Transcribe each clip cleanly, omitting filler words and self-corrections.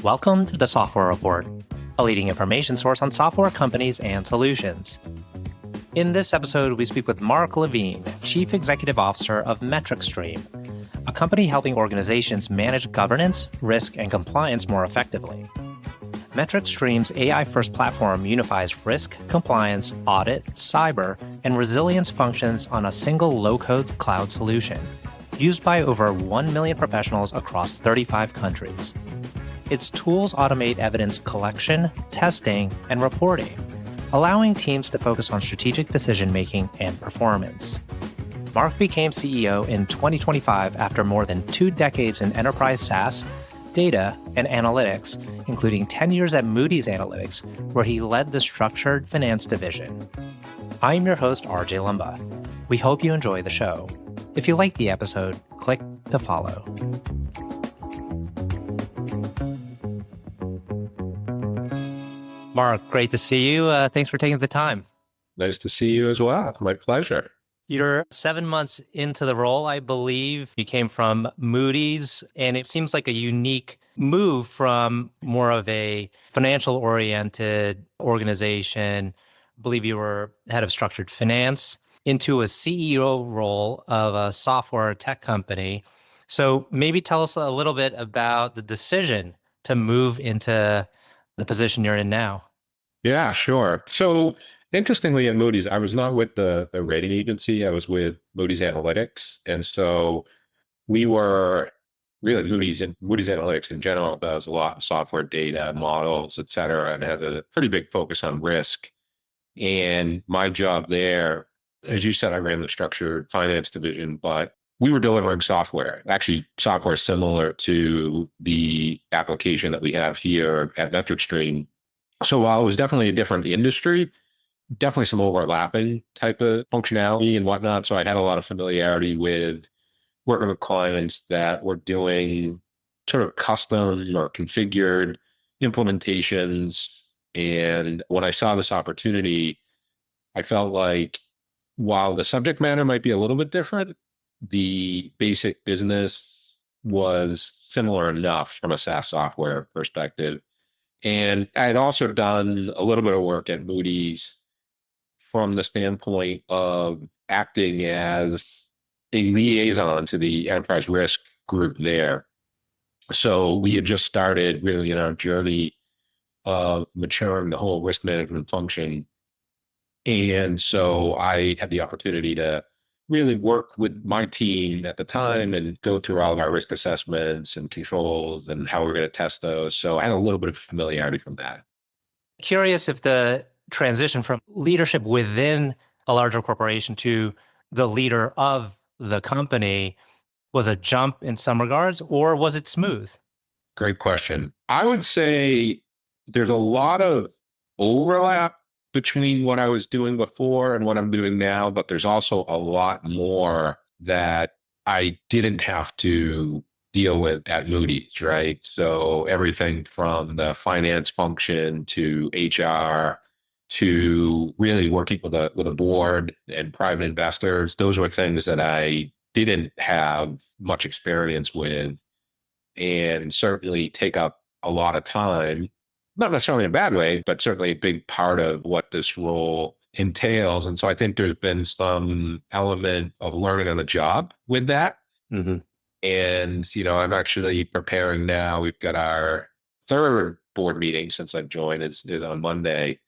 Welcome to the Software Report, a leading information source on software companies and solutions. In this episode, we speak with Marc Levine, Chief Executive Officer of MetricStream, a company helping organizations manage governance, risk, and compliance more effectively. MetricStream's AI-first platform unifies risk, compliance, audit, cyber, and resilience functions on a single low-code cloud solution, used by over 1 million professionals across 35 countries. Its tools automate evidence collection, testing, and reporting, allowing teams to focus on strategic decision-making and performance. Marc became CEO in 2025 after more than 2 decades in enterprise SaaS, data, and analytics, including 10 years at Moody's Analytics, where he led the structured finance division. I'm your host, RJ Lumba. We hope you enjoy the show. If you like the episode, click to follow. Marc, great to see you. Thanks for taking the time. Nice to see you as well. My pleasure. You're 7 months into the role, I believe. You came from Moody's, and it seems like a unique move from more of a financial-oriented organization. I believe you were head of structured finance into a CEO role of a software tech company. So maybe tell us a little bit about the decision to move into the position you're in now. Yeah, sure. So interestingly, at Moody's, I was not with the rating agency. I was with Moody's Analytics. And so we were really Moody's Analytics in general does a lot of software data, models, et cetera, and has a pretty big focus on risk. And my job there, as you said, I ran the structured finance division, but we were delivering software, actually software similar to the application that we have here at MetricStream. So while it was definitely a different industry, definitely some overlapping type of functionality and whatnot. So I had a lot of familiarity with working with clients that were doing sort of custom or configured implementations. And when I saw this opportunity, I felt like while the subject matter might be a little bit different, the basic business was similar enough from a SaaS software perspective. And I had also done a little bit of work at Moody's from the standpoint of acting as a liaison to the enterprise risk group there. So we had just started really in our journey of maturing the whole risk management function. And so I had the opportunity to really work with my team at the time and go through all of our risk assessments and controls and how we're going to test those. So I had a little bit of familiarity from that. Curious if the transition from leadership within a larger corporation to the leader of the company was a jump in some regards, or was it smooth? Great question. I would say there's a lot of overlap between what I was doing before and what I'm doing now, but there's also a lot more that I didn't have to deal with at Moody's, right? So everything from the finance function to HR to really working with a board and private investors, those were things that I didn't have much experience with and certainly take up a lot of time. Not necessarily in a bad way, but certainly a big part of what this role entails. And so I think there's been some element of learning on the job with that. Mm-hmm. And, I'm actually preparing now. We've got our third board meeting since I've joined is on Monday.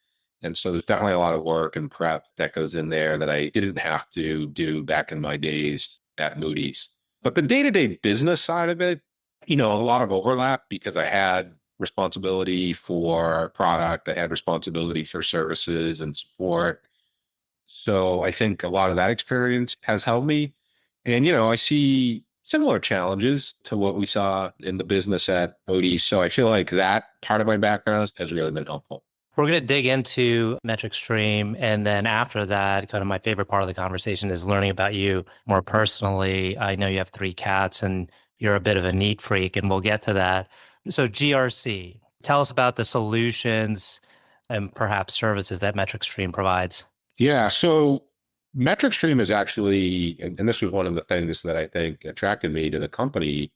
And so there's definitely a lot of work and prep that goes in there that I didn't have to do back in my days at Moody's. But the day-to-day business side of it, a lot of overlap because I had responsibility for product. I had responsibility for services and support. So I think a lot of that experience has helped me. And, I see similar challenges to what we saw in the business at Moody. So I feel like that part of my background has really been helpful. We're going to dig into MetricStream. And then after that, kind of my favorite part of the conversation is learning about you more personally. I know you have 3 cats and you're a bit of a neat freak, and we'll get to that. So GRC, tell us about the solutions and perhaps services that MetricStream provides. Yeah, so MetricStream is actually, and this was one of the things that I think attracted me to the company,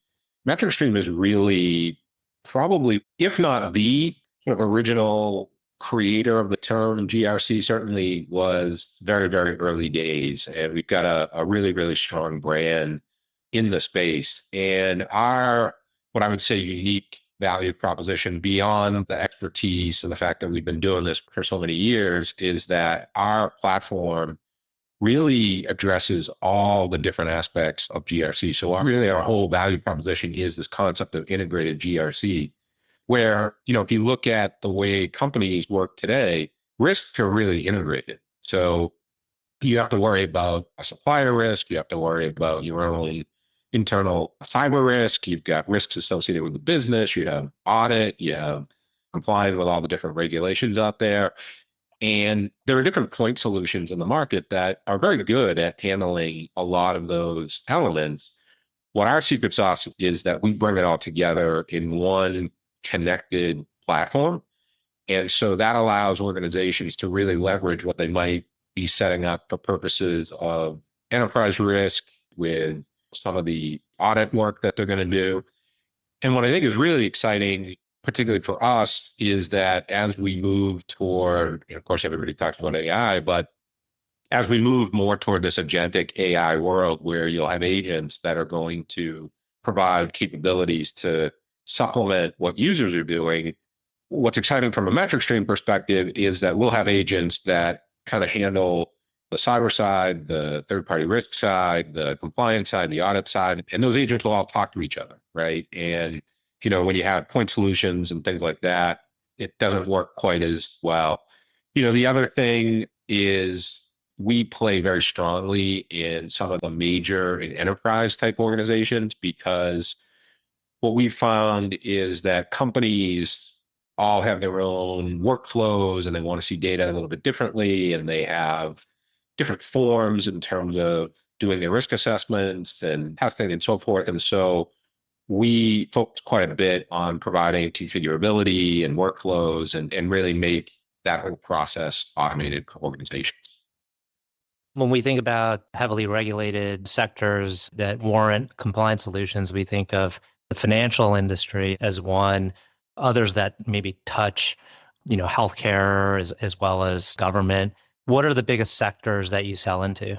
MetricStream is really probably, if not the sort of original creator of the term GRC, certainly was very, very early days. And we've got a really, really strong brand in the space. And our, what I would say, unique value proposition beyond the expertise and the fact that we've been doing this for so many years is that our platform really addresses all the different aspects of GRC. So really our whole value proposition is this concept of integrated GRC, where, if you look at the way companies work today, risks are really integrated. So you have to worry about a supplier risk. You have to worry about your own internal cyber risk. You've got risks associated with the business. You have audit. You have complying with all the different regulations out there. And there are different point solutions in the market that are very good at handling a lot of those elements. What our secret sauce is that we bring it all together in one connected platform. And so that allows organizations to really leverage what they might be setting up for purposes of enterprise risk with some of the audit work that they're going to do. And what I think is really exciting, particularly for us, is that as we move toward, of course, everybody talks about AI, but as we move more toward this agentic AI world where you'll have agents that are going to provide capabilities to supplement what users are doing, what's exciting from a MetricStream perspective is that we'll have agents that kind of handle the cyber side, the third-party risk side, the compliance side, the audit side, and those agents will all talk to each other, right? And, when you have point solutions and things like that, it doesn't work quite as well. The other thing is we play very strongly in some of the major and enterprise type organizations because what we found is that companies all have their own workflows and they want to see data a little bit differently, and they have different forms in terms of doing their risk assessments and testing and so forth. And so we focus quite a bit on providing configurability and workflows and really make that whole process automated for organizations. When we think about heavily regulated sectors that warrant compliance solutions, we think of the financial industry as one, others that maybe touch, healthcare as well as government. What are the biggest sectors that you sell into?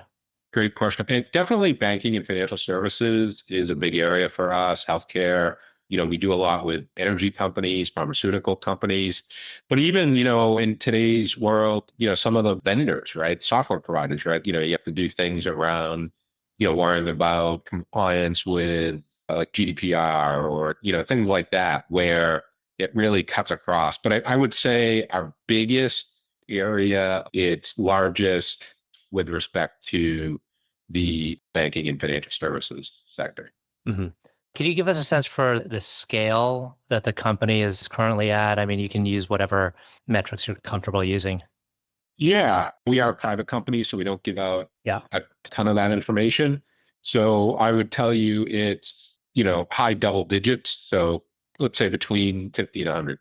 Great question. And definitely banking and financial services is a big area for us. Healthcare, we do a lot with energy companies, pharmaceutical companies, but even, in today's world, some of the vendors, right? Software providers, right? You have to do things around, worrying about compliance with like GDPR or, things like that, where it really cuts across. But I would say our biggest area, it's largest with respect to the banking and financial services sector. Mm-hmm. Can you give us a sense for the scale that the company is currently at? I mean, you can use whatever metrics you're comfortable using. Yeah, we are a private company, so we don't give out Yeah. a ton of that information. So I would tell you it's, high double digits. So let's say between 50 and 100.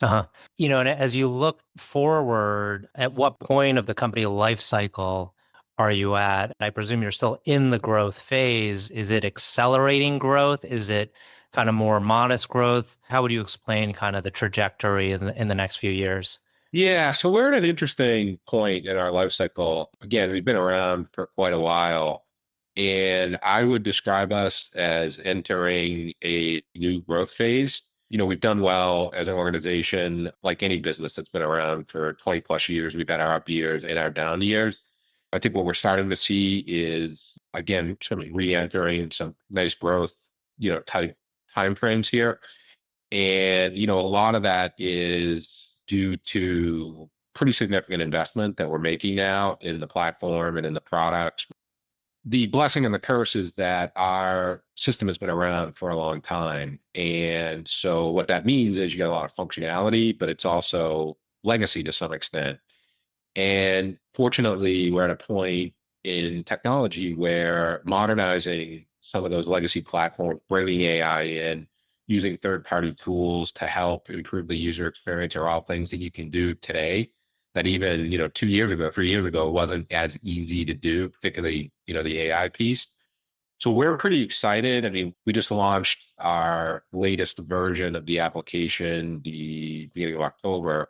Uh-huh. And as you look forward, at what point of the company life cycle are you at? I presume you're still in the growth phase. Is it accelerating growth? Is it kind of more modest growth? How would you explain kind of the trajectory in the next few years? Yeah, so we're at an interesting point in our life cycle. Again, we've been around for quite a while, and I would describe us as entering a new growth phase. We've done well as an organization, like any business that's been around for 20 plus years. We've had our up years and our down years. I think what we're starting to see is, again, sort of re-entering some nice growth, type timeframes here. And, a lot of that is due to pretty significant investment that we're making now in the platform and in the products. The blessing and the curse is that our system has been around for a long time. And so what that means is you get a lot of functionality, but it's also legacy to some extent. And fortunately, we're at a point in technology where modernizing some of those legacy platforms, bringing AI in, using third-party tools to help improve the user experience are all things that you can do today that even, 2 years ago, 3 years ago, wasn't as easy to do, particularly, the AI piece. So we're pretty excited. I mean, we just launched our latest version of the application the beginning of October,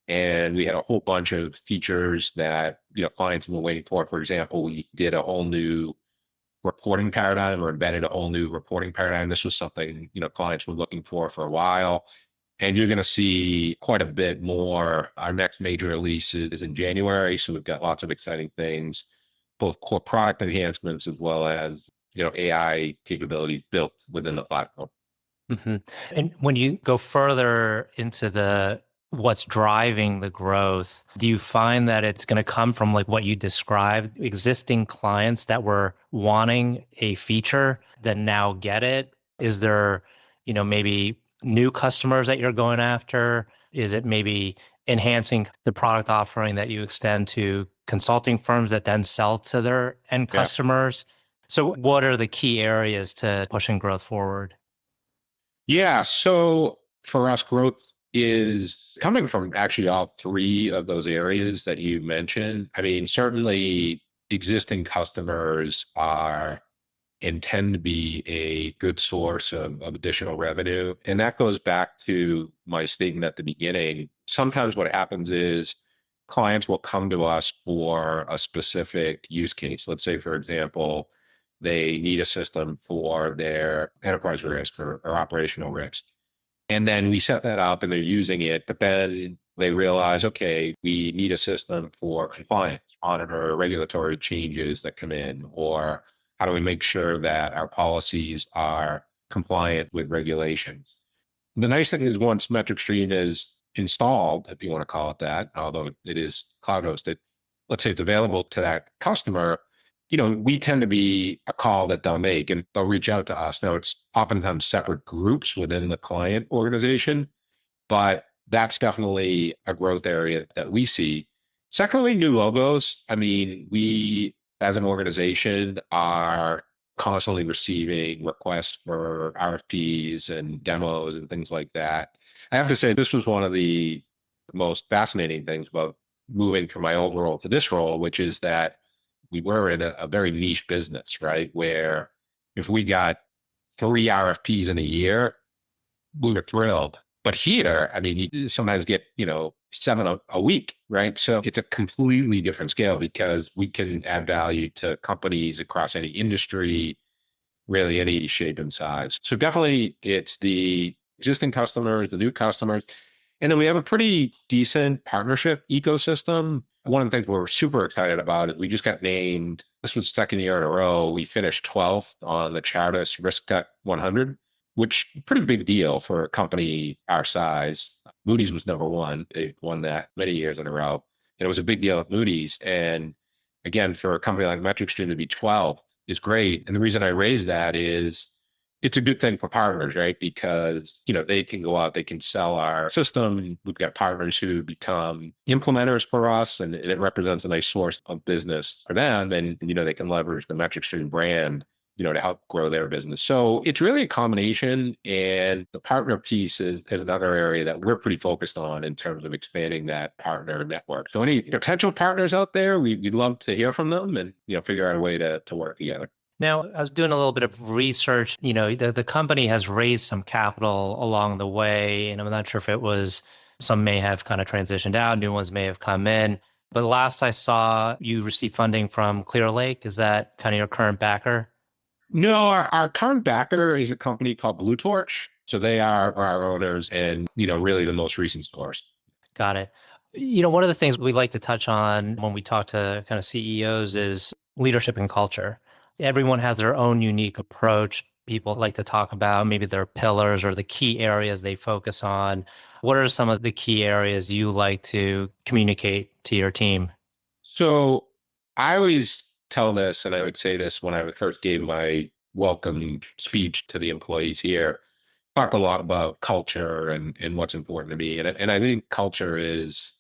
and we had a whole bunch of features that clients have been waiting for. For example, we did a whole new reporting paradigm or embedded a whole new reporting paradigm. This was something clients were looking for a while. And you're going to see quite a bit more. Our next major release is in January. So we've got lots of exciting things, both core product enhancements as well as, AI capabilities built within the platform. hmm And when you go further into the what's driving the growth, do you find that it's going to come from like what you described, existing clients that were wanting a feature that now get it? Is there, maybe new customers that you're going after? Is it maybe enhancing the product offering that you extend to consulting firms that then sell to their end Yeah. customers? So what are the key areas to pushing growth forward? Yeah. So for us, growth is coming from actually all three of those areas that you mentioned. I mean, certainly existing customers are and tend to be a good source of additional revenue. And that goes back to my statement at the beginning. Sometimes what happens is clients will come to us for a specific use case. Let's say, for example, they need a system for their enterprise risk or operational risk. And then we set that up and they're using it, but then they realize, okay, we need a system for compliance, monitor regulatory changes that come in, or how do we make sure that our policies are compliant with regulations? The nice thing is once MetricStream is installed, if you want to call it that, although it is cloud hosted, let's say it's available to that customer, we tend to be a call that they'll make and they'll reach out to us. Now it's oftentimes separate groups within the client organization, but that's definitely a growth area that we see. Secondly, new logos. I mean, we as an organization are constantly receiving requests for RFPs and demos and things like that. I have to say, this was one of the most fascinating things about moving from my old role to this role, which is that we were in a very niche business, right? Where if we got 3 RFPs in a year, we were thrilled. But here, I mean, you sometimes get, 7 a week, right? So it's a completely different scale because we can add value to companies across any industry, really any shape and size. So definitely it's the existing customers, the new customers. And then we have a pretty decent partnership ecosystem. One of the things we're super excited about is we just got named, this was second year in a row, we finished 12th on the Chartis Risk Cut 100, which pretty big deal for a company our size. Moody's was number one. They've won that many years in a row. And it was a big deal at Moody's. And again, for a company like MetricStream to be 12 is great. And the reason I raise that is it's a good thing for partners, right? Because, they can go out, they can sell our system. We've got partners who become implementers for us, and it represents a nice source of business for them. And, they can leverage the MetricStream brand, to help grow their business. So it's really a combination. And the partner piece is another area that we're pretty focused on in terms of expanding that partner network. So any potential partners out there, we'd love to hear from them and, figure out a way to work together. Now, I was doing a little bit of research. The company has raised some capital along the way, and I'm not sure if it was some may have kind of transitioned out, new ones may have come in. But last I saw, you received funding from Clear Lake. Is that kind of your current backer? No, our current backer is a company called Blue Torch. So they are our owners and, really the most recent source. Got it. One of the things we like to touch on when we talk to kind of CEOs is leadership and culture. Everyone has their own unique approach. People like to talk about maybe their pillars or the key areas they focus on. What are some of the key areas you like to communicate to your team? So I always tell this, and I would say this when I first gave my welcome speech to the employees here, talk a lot about culture and what's important to me. And I think culture is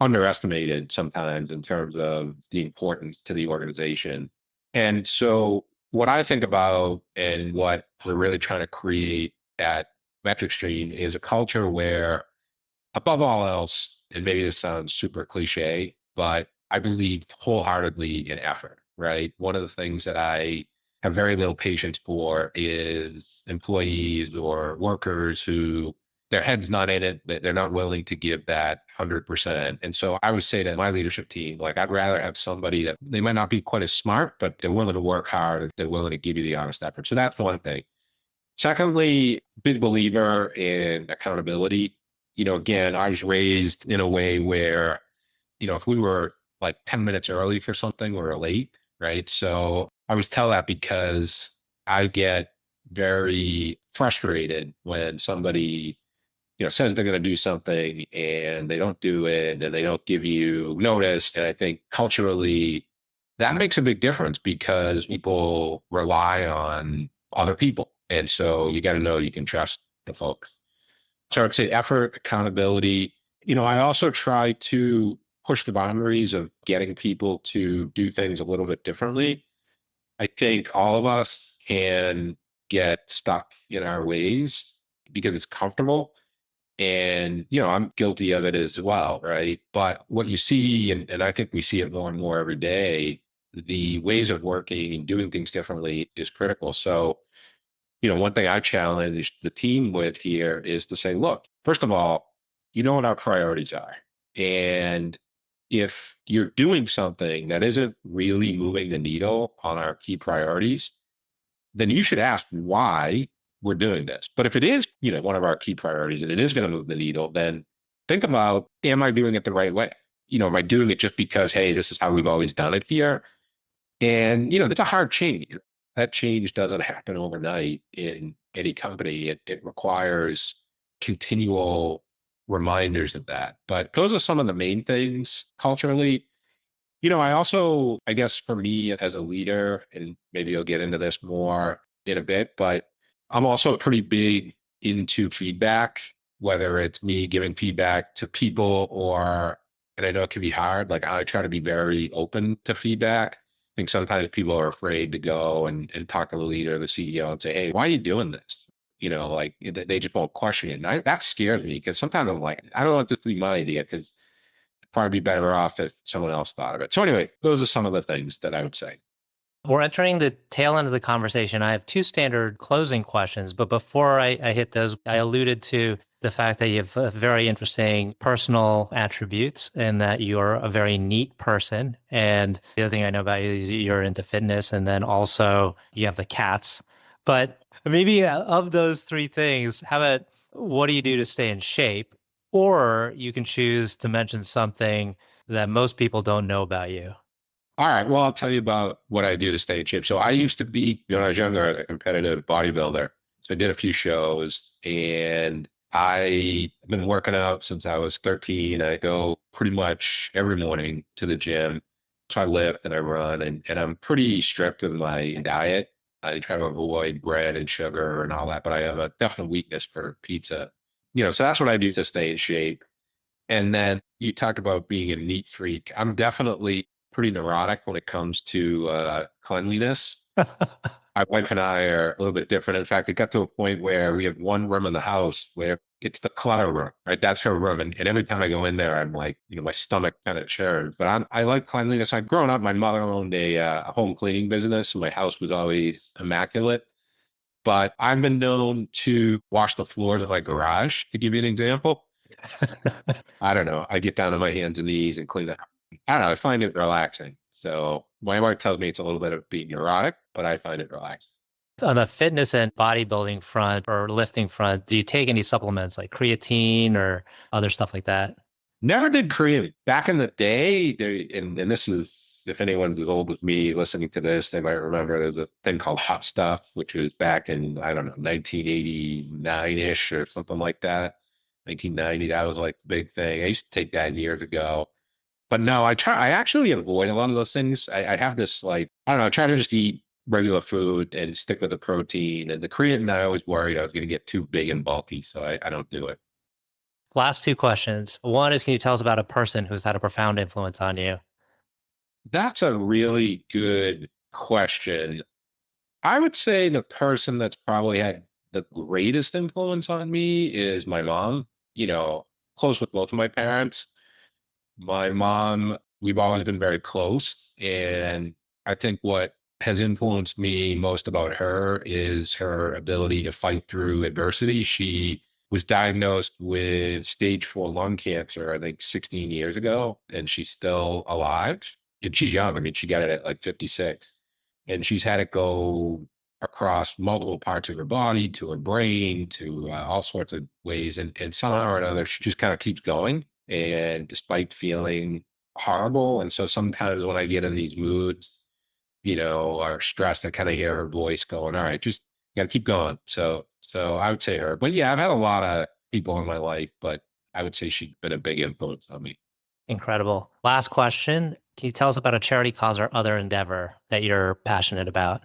underestimated sometimes in terms of the importance to the organization. And so what I think about and what we're really trying to create at MetricStream is a culture where, above all else, and maybe this sounds super cliche, but I believe wholeheartedly in effort, right? One of the things that I have very little patience for is employees or workers who their head's not in it, but they're not willing to give that 100%. And so I would say to my leadership team, like, I'd rather have somebody that they might not be quite as smart, but they're willing to work hard. They're willing to give you the honest effort. So that's one thing. Secondly, big believer in accountability. Again, I was raised in a way where, if we were like 10 minutes early for something, we were late, right? So I always tell that because I get very frustrated when somebody, says they're going to do something and they don't do it and they don't give you notice. And I think culturally that makes a big difference because people rely on other people. And so you got to know you can trust the folks. So I'd say effort, accountability. I also try to push the boundaries of getting people to do things a little bit differently. I think all of us can get stuck in our ways because it's comfortable. And, I'm guilty of it as well, right? But what you see, and I think we see it more and more every day, the ways of working and doing things differently is critical. So, one thing I challenge the team with here is to say, look, first of all, you know what our priorities are. And if you're doing something that isn't really moving the needle on our key priorities, then you should ask why we're doing this. But if it is, one of our key priorities and it is going to move the needle, then think about, am I doing it the right way? Am I doing it just because, hey, this is how we've always done it here? And, it's a hard change. That change doesn't happen overnight in any company. It requires continual reminders of that. But those are some of the main things culturally. I also, I guess for me as a leader, and maybe you'll get into this more in a bit, but I'm also pretty big into feedback, whether it's me giving feedback to people and I know it can be hard, like I try to be very open to feedback. I think sometimes people are afraid to go and talk to the leader, the CEO, and say, hey, why are you doing this? Like they just won't question it. And that scares me because sometimes I'm like, I don't want this to be my idea because probably be better off if someone else thought of it. So anyway, those are some of the things that I would say. We're entering the tail end of the conversation. I have two standard closing questions, but before I hit those, I alluded to the fact that you have very interesting personal attributes and that you're a very neat person. And the other thing I know about you is you're into fitness, and then also you have the cats. But maybe of those three things, how about what do you do to stay in shape? Or you can choose to mention something that most people don't know about you. All right. Well, I'll tell you about what I do to stay in shape. So I used to be, when I was younger, a competitive bodybuilder. So I did a few shows and I've been working out since I was 13. I go pretty much every morning to the gym. So I lift and I run and I'm pretty strict with my diet. I try to avoid bread and sugar and all that, but I have a definite weakness for pizza. So that's what I do to stay in shape. And then you talked about being a neat freak. I'm definitely pretty neurotic when it comes to cleanliness. My wife and I are a little bit different. In fact, it got to a point where we have one room in the house where it's the clutter room, right? That's her room. And every time I go in there, I'm like, my stomach kind of churns. But I like cleanliness. I've grown up, my mother owned a home cleaning business. So my house was always immaculate. But I've been known to wash the floors of my garage, to give you an example. I don't know. I get down on my hands and knees and clean that. I don't know. I find it relaxing. So my wife tells me it's a little bit of being neurotic, but I find it relaxing. On the fitness and bodybuilding front or lifting front, do you take any supplements like creatine or other stuff like that? Never did creatine. Back in the day, and this is, if anyone's as old as me listening to this, they might remember there's a thing called Hot Stuff, which was back in, I don't know, 1989-ish or something like that. 1990, that was like the big thing. I used to take that years ago. But no, I actually avoid a lot of those things. I have this like, I don't know, I try to just eat regular food and stick with the protein. And the creatine, I always worried I was going to get too big and bulky. So I don't do it. Last two questions. One is, can you tell us about a person who's had a profound influence on you? That's a really good question. I would say the person that's probably had the greatest influence on me is my mom, close with both of my parents. My mom, we've always been very close. And I think what has influenced me most about her is her ability to fight through adversity. She was diagnosed with stage 4 lung cancer, I think 16 years ago, and she's still alive. And she's young. I mean, she got it at like 56. And she's had it go across multiple parts of her body, to her brain, to all sorts of ways. And somehow or another, she just kind of keeps going. And despite feeling horrible. And so sometimes when I get in these moods, or stressed, I kind of hear her voice going, all right, just got to keep going. So I would say her. But yeah, I've had a lot of people in my life, but I would say she's been a big influence on me. Incredible. Last question. Can you tell us about a charity cause or other endeavor that you're passionate about?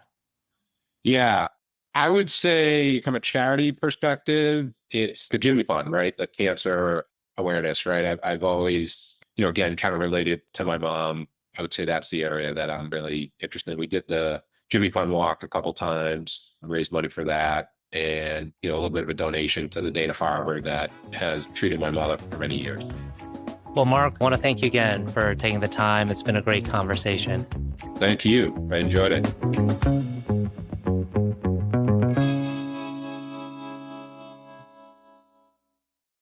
Yeah, I would say from a charity perspective, it's the Jimmy Fund, right? The cancer awareness, right? I've always, again, kind of related to my mom. I would say that's the area that I'm really interested in. We did the Jimmy Fund walk a couple times, raised money for that, and a little bit of a donation to the Dana-Farber that has treated my mother for many years. Well, Marc, I want to thank you again for taking the time. It's been a great conversation. Thank you. I enjoyed it.